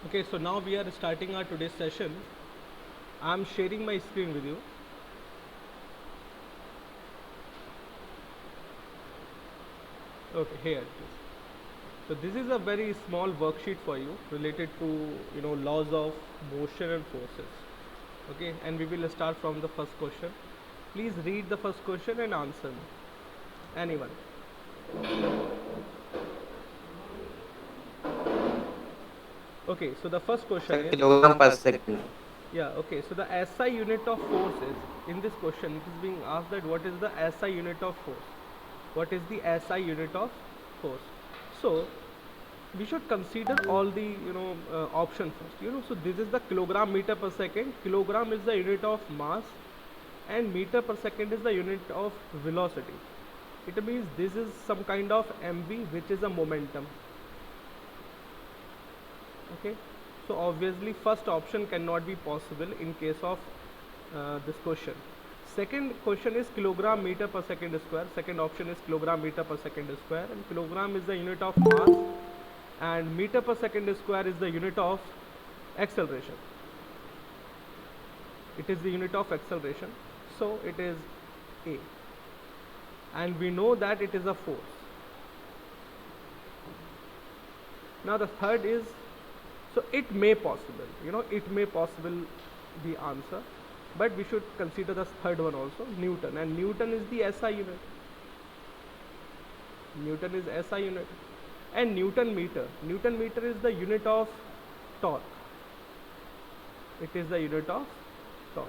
Okay, so now we are starting our today's session. I'm sharing my screen with you. Okay, here it is. So this is a very small worksheet for you related to laws of motion and forces. Okay, and we will start from the first question. Please read the first question and answer me. Anyone? Okay, so the first question Sir, is, kilogram per second. yeah, okay, so the SI unit of force is, in this question it is being asked that what is the SI unit of force? What is the SI unit of force? So we should consider all the option first. So this is the kilogram meter per second. Kilogram is the unit of mass, and meter per second is the unit of velocity. It means this is some kind of mv, which is a momentum. Okay, so obviously first option cannot be possible in case of this question. Second question is kilogram meter per second square. Second option is kilogram meter per second square, and kilogram is the unit of mass, and meter per second square is the unit of acceleration. It is the unit of acceleration, so it is A, and we know that it is a force. Now the third is, so it may possible, it may possible the answer, but we should consider the third one also, Newton, and Newton is the SI unit. Newton is SI unit, and Newton meter is the unit of torque. It is the unit of torque.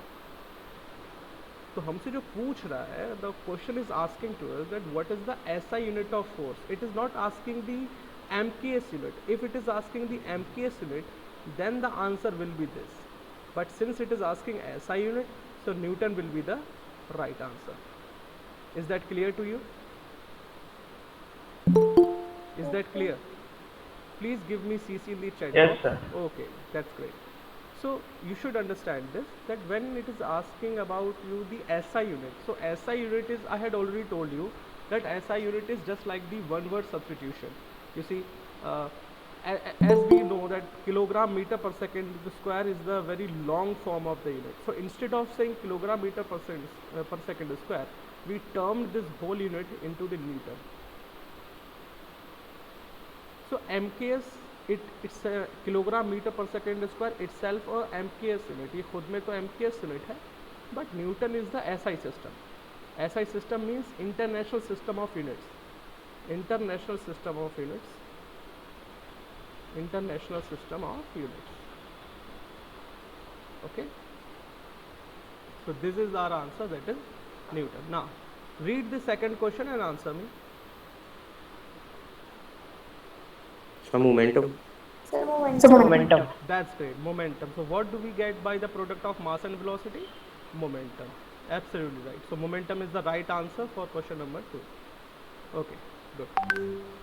तो हमसे जो पूछ रहा है, the question is asking to us that what is the SI unit of force. It is not asking the MKS unit. If it is asking the MKS unit, then the answer will be this. But since it is asking SI unit, so Newton will be the right answer. Is that clear to you? Is that clear? Please give me CC in the chat Yes, box. sir. Okay, that's great. So you should understand this, that when it is asking about you the SI unit, so SI unit is, I had already told you that SI unit is just like the one word substitution. You see, as we know that kilogram meter per second square is the very long form of the unit. So instead of saying kilogram meter per second square, we termed this whole unit into the Newton. So MKS, it's a kilogram meter per second square itself or MKS unit. ये खुद में तो MKS unit है, but Newton is the SI system. SI system means international system of units. International system of units. International system of units. Okay. So this is our answer, that is Newton. Now read the second question and answer me. So momentum. Momentum. That's great. Momentum. So what do we get by the product of mass and velocity? Momentum. Absolutely right. So momentum is the right answer for question number 2. Okay, good.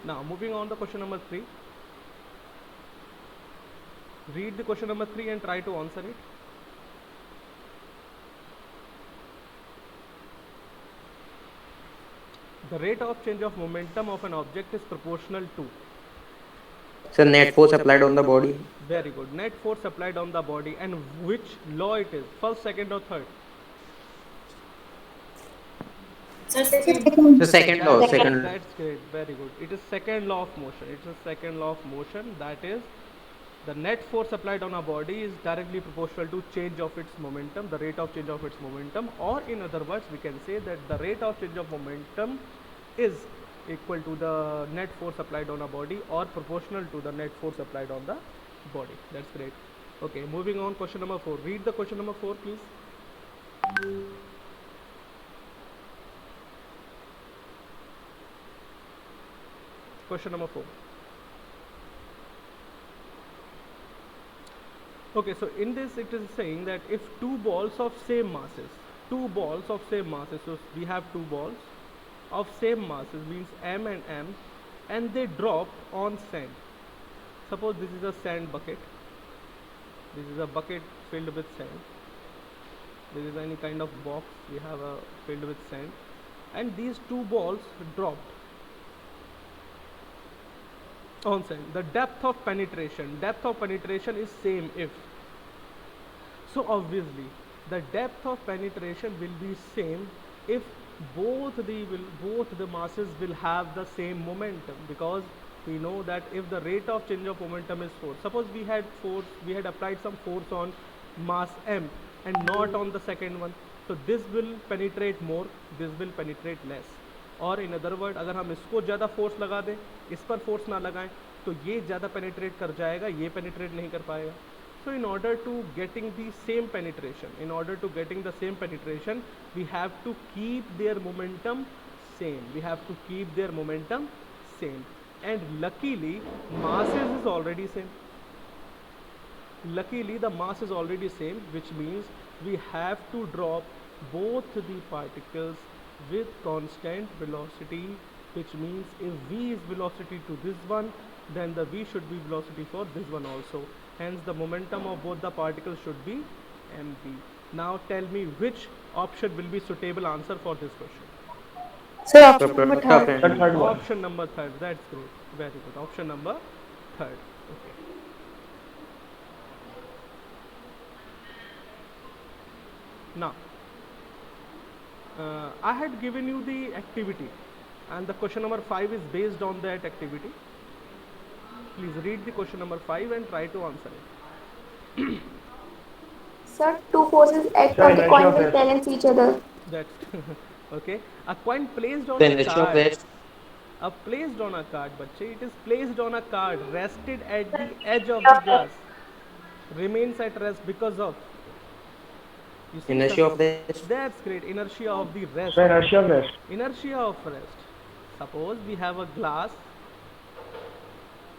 Now moving on to question number 3. Read the question number 3 and try to answer it. The rate of change of momentum of an object is proportional to. So net force applied on the body. Very good. Net force applied on the body, and which law it is? First, second, or third? The second law. Second. That's great. Very good. It is second law of motion. It's a second law of motion. That is, the net force applied on a body is directly proportional to change of its momentum, the rate of change of its momentum, or in other words, we can say that the rate of change of momentum is equal to the net force applied on a body or proportional to the net force applied on the body. That's great. Okay, moving on, question number 4. Read the question number 4, please. Question number 4. Okay, so in this it is saying that if two balls of same masses, so we have two balls of same masses, means M, and they drop on sand. Suppose this is a sand bucket. This is a bucket filled with sand. This is any kind of box we have filled with sand, and these two balls dropped. onset. The depth of penetration is same if. So obviously, the depth of penetration will be same if both the masses will have the same momentum, because we know that if the rate of change of momentum is force, suppose we had applied some force on mass m and not on the second one, so this will penetrate more, this will penetrate less. और in other word अगर हम इसको ज़्यादा force लगा दें, इस पर force ना लगाएं, तो ये ज़्यादा पेनिट्रेट कर जाएगा, ये पेनिट्रेट नहीं कर पाएगा. So in order to getting the same penetration, we have to keep their momentum same. And luckily, masses is already same. The mass is already same, which means we have to drop both the particles with constant velocity, which means if v is velocity to this one, then the v should be velocity for this one also. Hence the momentum of both the particles should be mv. Now tell me which option will be suitable answer for this question. Sir, option number Third third. one. Option number third. That's great. Very good. Option number third. Okay. Now, I had given you the activity, and the question number 5 is based on that activity. Please read the question number 5 and try to answer it. Sir, two forces act on the coin will balance each other. That's okay. A coin placed on The a inertia of card. rest. Placed on a card, bache. It is placed on a card, rested at the edge of the glass, remains at rest because of. You see, Inertia of rest. That's great. Inertia of the rest. Inertia of rest. Inertia of rest. Suppose we have a glass.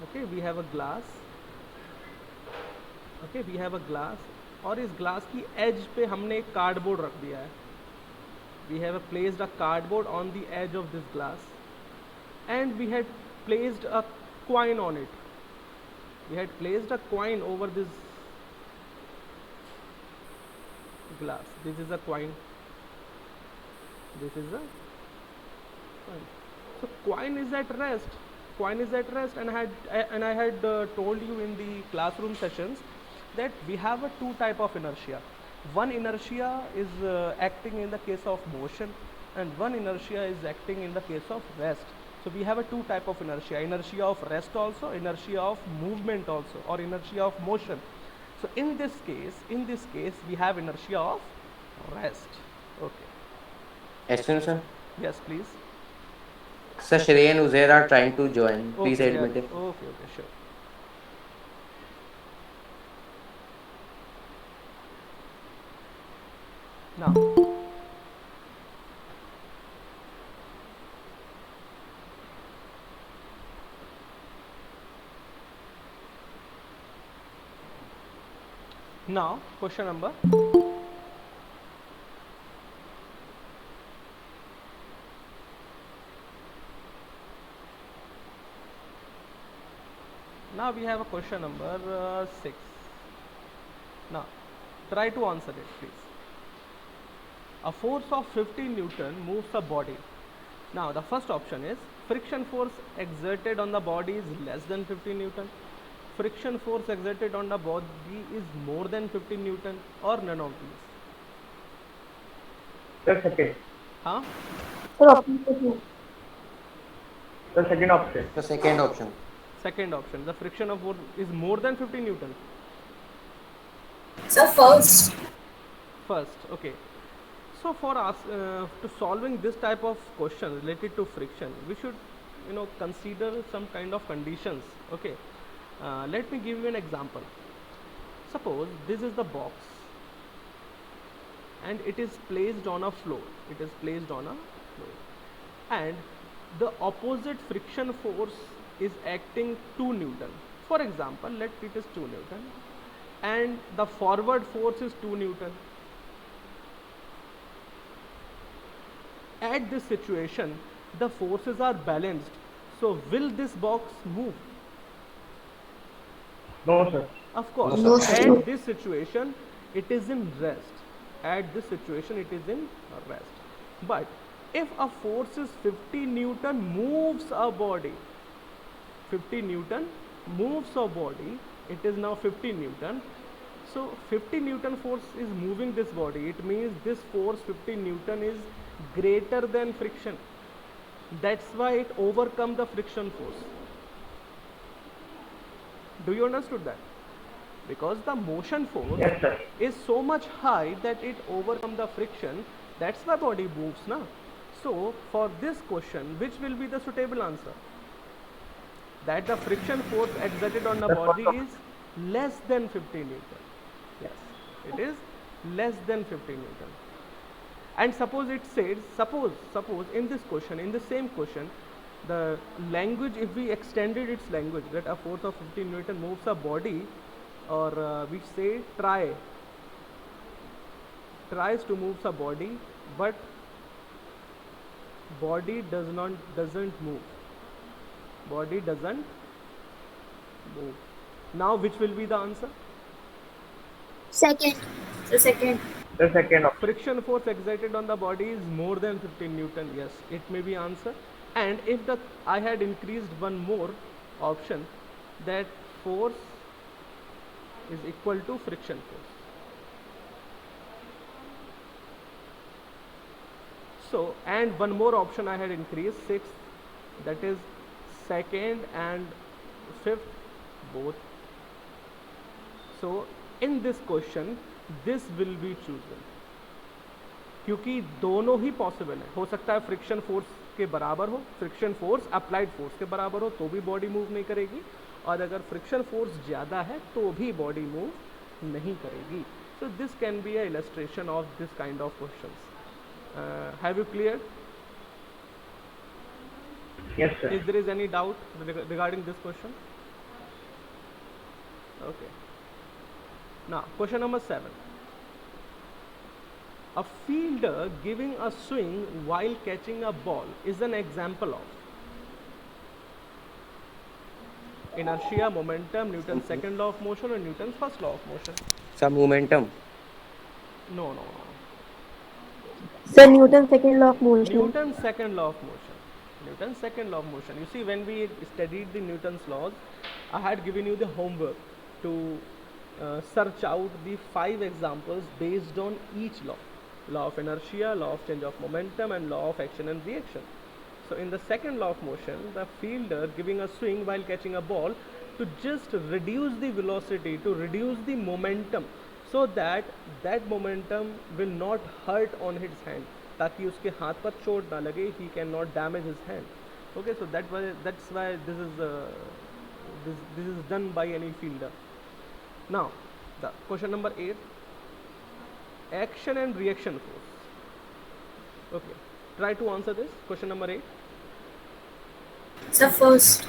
Okay, we have a glass. और इस glass की as पे हमने एक cardboard रख दिया है. We have placed a cardboard on the edge of this glass, and we had placed a coin on it. We had placed a coin over this glass. This is a coin. This is a coin. So coin is at rest. And I had told you in the classroom sessions that we have a two type of inertia. One inertia is acting in the case of motion, and one inertia is acting in the case of rest. So we have a two type of inertia: inertia of rest also, inertia of movement also, or inertia of motion. So in this case we have inertia of rest. Okay. Excellent, sir. Yes, please. Sir, Shreya and Uzair are trying to join. Please Okay, admit yeah. it. Okay, sure. Now, question number. Now we have a question number 6. Now, try to answer it, please. A force of 50 Newton moves a body. Now, the first option is friction force exerted on the body is less than 50 Newton. Friction force exerted on the body is more than 50 Newton, or none of these. The second. Huh? Sir, option number two. The second option. The second option. Second option. The friction of force is more than 50 Newton. So first. First, okay. So for us to solving this type of question related to friction, we should consider some kind of conditions. Okay. Let me give you an example. Suppose this is the box and it is placed on a floor. And the opposite friction force is acting 2 Newton. For example, let it is 2 Newton and the forward force is 2 Newton. At this situation, the forces are balanced. So will this box move? No, sir. Of course. No, sir. At this situation, it is in rest. But if a force is 50 Newton moves a body, 50 Newton moves a body, it is now 50 Newton. So 50 Newton force is moving this body. It means this force 50 Newton is greater than friction. That's why it overcome the friction force. Do you understood that? Because the motion force Yes, sir. is so much high that it overcome the friction. That's why body moves now. So for this question, which will be the suitable answer? That the friction force exerted on the That's body what- is less than 50 Newton. Yes, it is less than 50 Newton. And suppose it says, suppose in this question, in the same question, the language, if we extended its language, that a force of 50 Newton moves a body, or we say tries to move a body, but body doesn't move. Body doesn't move. Now, which will be the answer? Second. The second. The second option. Friction force exerted on the body is more than 15 Newton. Yes, it may be answer. And if I had increased one more option, that force is equal to friction force. So, and one more option I had increased, sixth, that is second and fifth, both. So in this question this will be chosen, क्योंकि दोनों ही possible है. हो सकता है friction force के बराबर हो, friction force applied force के बराबर हो तो भी बॉडी मूव नहीं करेगी, और अगर फ्रिक्शन फोर्स ज़्यादा है तो भी बॉडी मूव नहीं करेगी. So this can be a illustration of this kind of questions. Have you clear? Yes, sir. If there is any doubt regarding this question? Okay. Now, question number 7. A fielder giving a swing while catching a ball is an example of inertia, momentum, Newton's second law of motion, or Newton's first law of motion. Some momentum. No. Sir, Newton's second law of motion. Newton's second law of motion. Newton's second law of motion. You see, when we studied the Newton's laws, I had given you the homework to search out the 5 examples based on each law. Law of inertia, law of change of momentum, and law of action and reaction. So in the second law of motion, the fielder giving a swing while catching a ball to just reduce the velocity, to reduce the momentum, so that that momentum will not hurt on his hand, ताकि उसके हाथ पर चोट ना लगे, he cannot damage his hand. Okay, so that's why this is done by any fielder. Now, the question number 8, action and reaction force. Okay, try to answer this question number 8. Sir, first.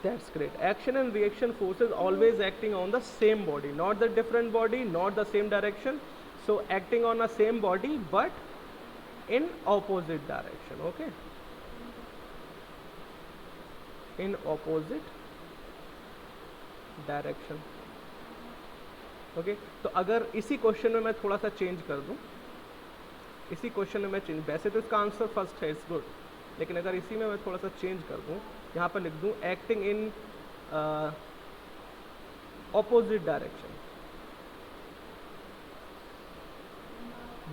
That's great. Action and reaction forces always acting on the same body, not the different body, not the same direction. So acting on the same body but in opposite direction. Okay, in opposite direction. Okay तो अगर इसी question में मैं थोड़ा सा change कर दूं, इसी क्वेश्चन में मैं चेंज, वैसे तो इसका आंसर फर्स्ट है, इट्स गुड, लेकिन अगर इसी में मैं थोड़ा सा चेंज कर दूं, यहाँ पर लिख दूं acting in opposite direction,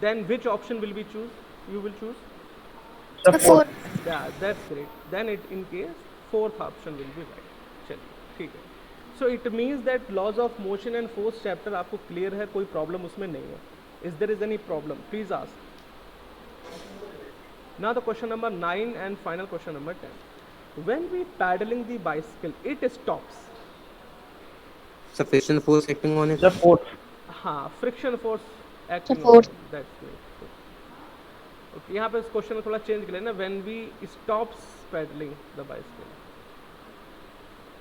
then which option will be choose? You will choose? The fourth. Yeah, that's great. Then it in case fourth option will be right. चलिए ठीक है. So it means that laws of motion and force chapter आपको clear है, कोई problem उसमें नहीं है. Is there is any problem? Please ask. Now the question number 9 and final question number 10. When we paddling the bicycle, it stops. Sufficient force acting on it. The fourth. हाँ, friction force acting. fourth. on it. That's great. Okay, यहाँ पे इस question में थोड़ा change कर लेना. When we stops paddling the bicycle.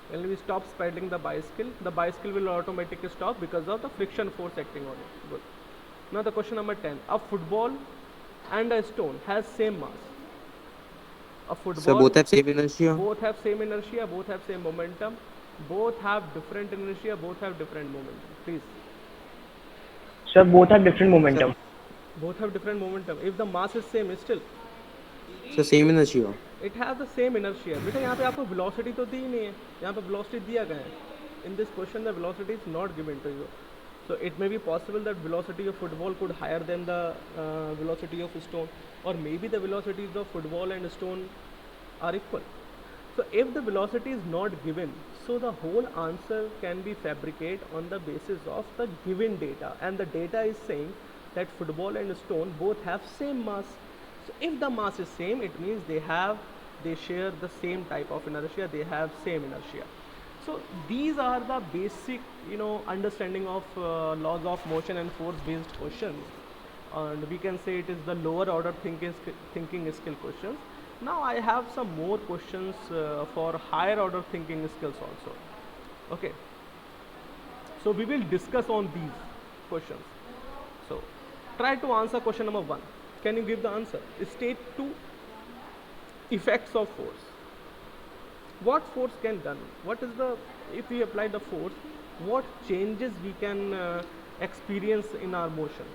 When we stops paddling the bicycle will automatically stop because of the friction force acting on it. Good. Now the question number 10. A football and a stone has same mass. A football. So both have same inertia. Both have same inertia. Both have same momentum. Both have different inertia. Both have different momentum. Please. Sir, both have different momentum. Both have different momentum. If the mass is same, still. So same inertia. It has the same inertia. बेटा यहाँ पे आपको velocity तो दी ही नहीं है, यहाँ पे velocity दिया गया है। In this question the velocity is not given to you, so it may be possible that velocity of football could higher than the velocity of stone, or maybe the velocities of football and stone are equal. So if the velocity is not given, so the whole answer can be fabricated on the basis of the given data, and the data is saying that football and stone both have same mass. So if the mass is same, it means they share the same type of inertia, they have same inertia. So these are the basic, understanding of laws of motion and force based questions, and we can say it is the lower order thinking skill questions. Now I have some more questions for higher order thinking skills also. Okay, so we will discuss on these questions. So try to answer question number 1. Can you give the answer? State 2, effects of force. What force can done? What is the, if we apply the force, what changes we can experience in our motion?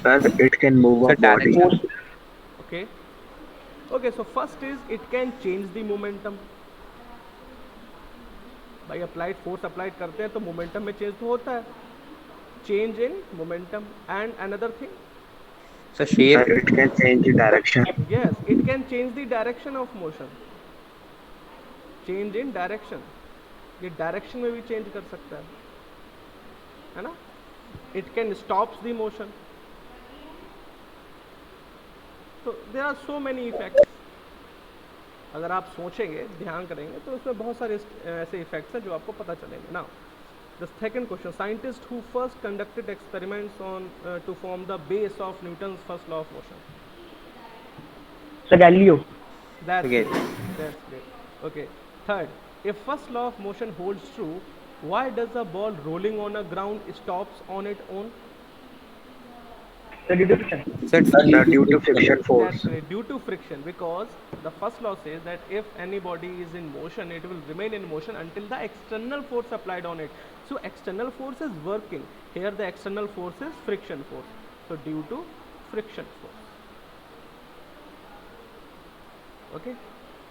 Sir, it can move Sir, a body. direction. Okay. Okay, so first is it can change the momentum. भाई applied force applied करते हैं तो momentum में change तो होता है, change in momentum. And another thing, Sir, shape. Sir, it can change the direction. yes, it can change the direction of motion. Change in direction, ये direction में भी चेंज कर सकता है ना. It can stops the motion. तो there are so many effects. अगर आप सोचेंगे, ध्यान करेंगे, तो उसमें बहुत सारे ऐसे इफेक्ट्स हैं जो आपको पता चलेंगे. Now the second question, scientist who first conducted experiments on to form the base of Newton's first law of motion. Sir Galileo. That's Okay. great. That's great. Okay. Third, if first law of motion holds true, why does the ball rolling on a ground stops on its own? Sir due to friction. Sir, Sir, due to friction force. That's right, due to friction, because the first law says that if any body is in motion, it will remain in motion until the external force applied on it. So external force is working. Here the external force is friction force. So due to friction force. Okay.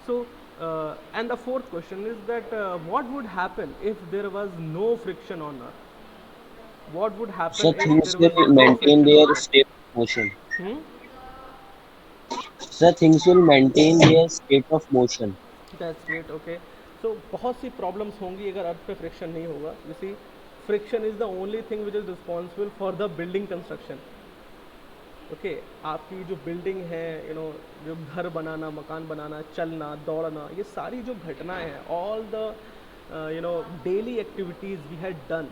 So and the fourth question is that what would happen if there was no friction on Earth? What would happen So if things there was will no maintain friction their on Earth? state of motion. Hmm? So things will maintain their state of motion. That's great. Okay. So बहुत सी problems होंगी अगर अर्थ पे friction नहीं होगा. You see, friction is the only thing which is responsible for the building construction. Okay आपकी जो building है, जो घर बनाना, मकान बनाना, चलना, दौड़ना, ये सारी जो घटनाएं हैं, all the daily activities we had done,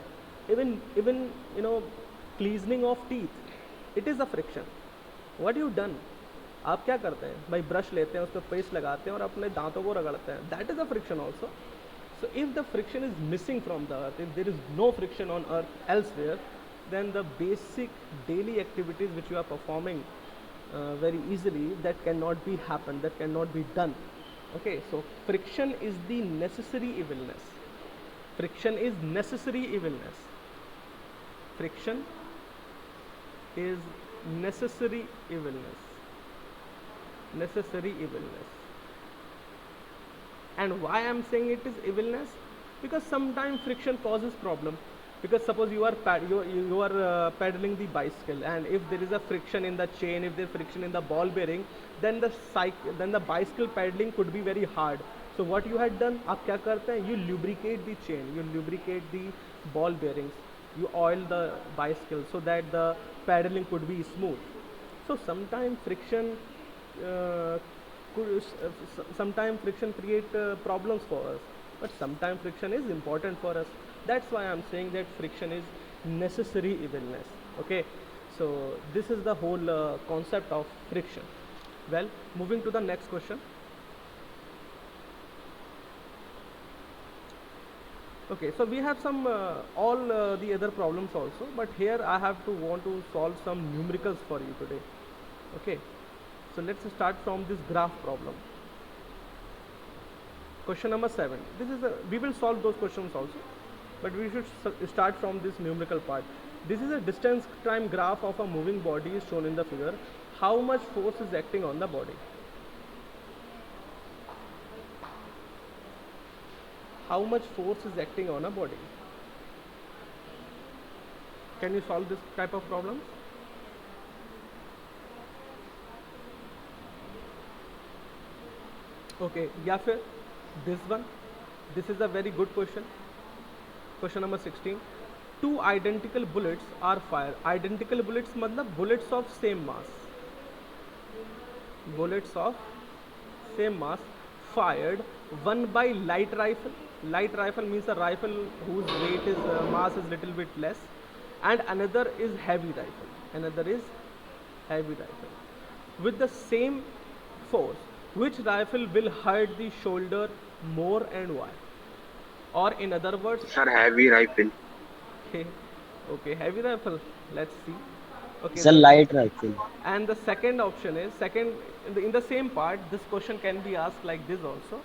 even cleansing of teeth, it is a friction. What you done, आप क्या करते हैं भाई, ब्रश लेते हैं, उस पर पेस्ट लगाते हैं और अपने दांतों को रगड़ते हैं, that is a friction also. So if the friction is missing from the earth, if there is no friction on earth elsewhere, then the basic daily activities which you are performing very easily, that cannot be happen, that cannot be done. Okay, so friction is the necessary evilness. Friction is necessary evilness. Friction is necessary evilness. Necessary evilness. And why I am saying it is evilness? Because sometimes friction causes problem. Because suppose you are pedaling the bicycle, and if there is a friction in the chain, if there is friction in the ball bearing, then the bicycle pedaling could be very hard. So what you had done, आप क्या करते हैं, you lubricate the chain, you lubricate the ball bearings, you oil the bicycle so that the pedaling could be smooth. So sometimes friction create problems for us, but sometimes friction is important for us. That's why I'm saying that friction is necessary evilness. Okay, so this is the whole concept of friction. Well, moving to the next question. Okay, so we have some all the other problems also, but here I want to solve some numericals for you today. Okay, so let's start from this graph problem. Question number 7. We will solve those questions also, but we should start from this numerical part. This is a distance time graph of a moving body is shown in the figure. how much force is acting on the body? How much force is acting on a body? Can you solve this type of problems? Okay, या फिर this one. This is a very good question. Question number 16. Two identical bullets are fired. Identical bullets मतलब bullets of same mass. Bullets of same mass fired, one by light rifle. Light rifle means a rifle whose weight is mass is little bit less, and another is heavy rifle. Another is heavy rifle. With the same force, which rifle will hurt the shoulder more and why? Or in other words, Sir, heavy rifle. okay, okay, heavy rifle. Let's see. Okay, It's a light rifle. and the second option is second in the same part. This question can be asked like this also,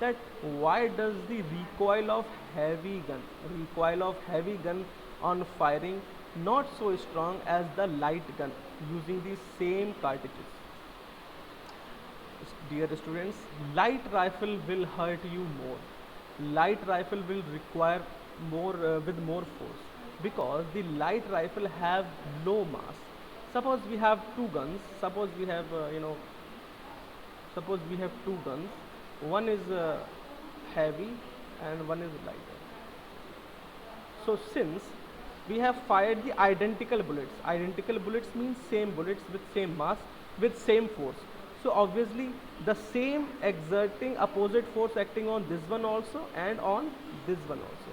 that why does the recoil of heavy gun on firing not so strong as the light gun using the same cartridges? Dear students, light rifle will hurt you more. Light rifle will require more with more force, because the light rifle have low mass. Suppose we have two guns. Suppose we have suppose we have two guns. One is heavy and one is lighter. So since we have fired the identical bullets means same bullets with same mass with same force. So obviously the same exerting opposite force acting on this one also and on this one also.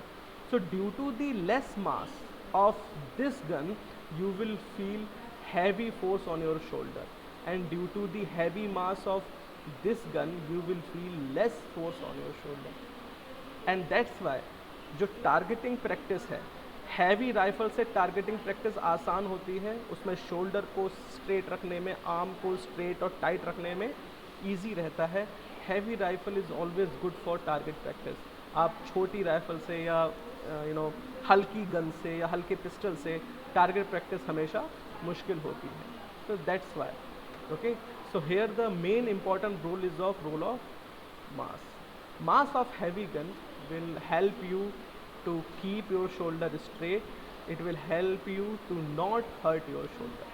So due to the less mass of this gun, you will feel heavy force on your shoulder, and due to the heavy mass of this gun, you will feel less force on your shoulder. And that's why जो targeting practice है, heavy rifle से targeting practice आसान होती है, उसमें shoulder को straight रखने में, आर्म को स्ट्रेट और टाइट रखने में इजी रहता है. Heavy rifle is always good for target practice. आप छोटी राइफल से या हल्की गन से या हल्के पिस्टल से टारगेट प्रैक्टिस हमेशा मुश्किल होती है. तो that's why. Okay, so here the main important role is of mass. Mass of heavy gun will help you to keep your shoulder straight. It will help you to not hurt your shoulder.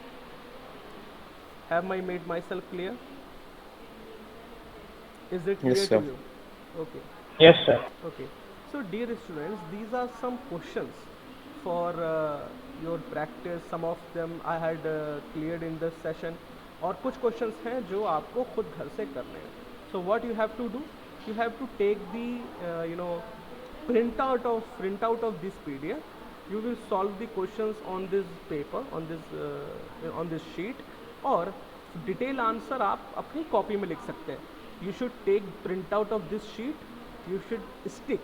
Have I made myself clear? Is it clear Yes, to sir. you? Okay. Yes, sir. Okay. So dear students, these are some questions for your practice. Some of them I had cleared in this session. और कुछ questions हैं जो आपको खुद घर से करने हैं. So what you have to do? You have to take the printout of this PDF. You will solve the questions on this paper, on this sheet, और detail answer आप अपनी copy में लिख सकते हैं. You should take printout of this sheet. You should stick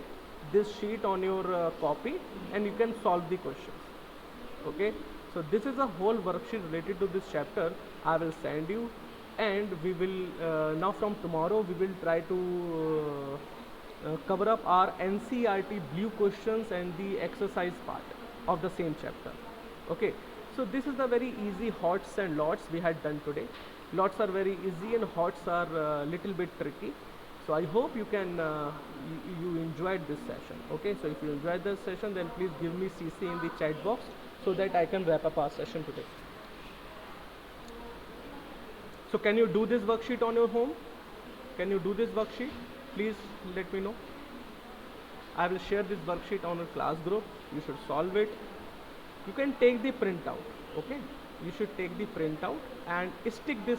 this sheet on your copy, and you can solve the questions. Okay, so this is a whole worksheet related to this chapter. I will send you, and we will now from tomorrow we will try to cover up our NCERT blue questions and the exercise part of the same chapter. Okay, so this is the very easy hots and lots we had done today. Lots are very easy and hots are little bit tricky. So I hope you can you enjoyed this session. Okay, so if you enjoyed this session, then please give me CC in the chat box so that I can wrap up our session today. So can you do this worksheet on your home? Can you do this worksheet? Please let me know. I will share this worksheet on your class group. You should solve it. You can take the printout. Okay, you should take the printout and stick this,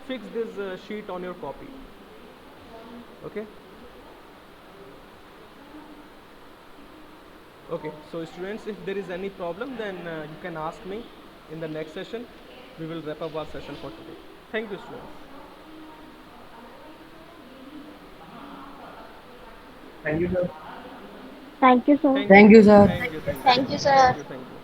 fix this sheet on your copy. Okay. Okay, so students, if there is any problem, then you can ask me in the next session. We will wrap up our session for today. Thank you, students. Thank you, sir. Thank you, sir. Thank Thank you, you, sir. Thank you, Thank you, sir. thank you.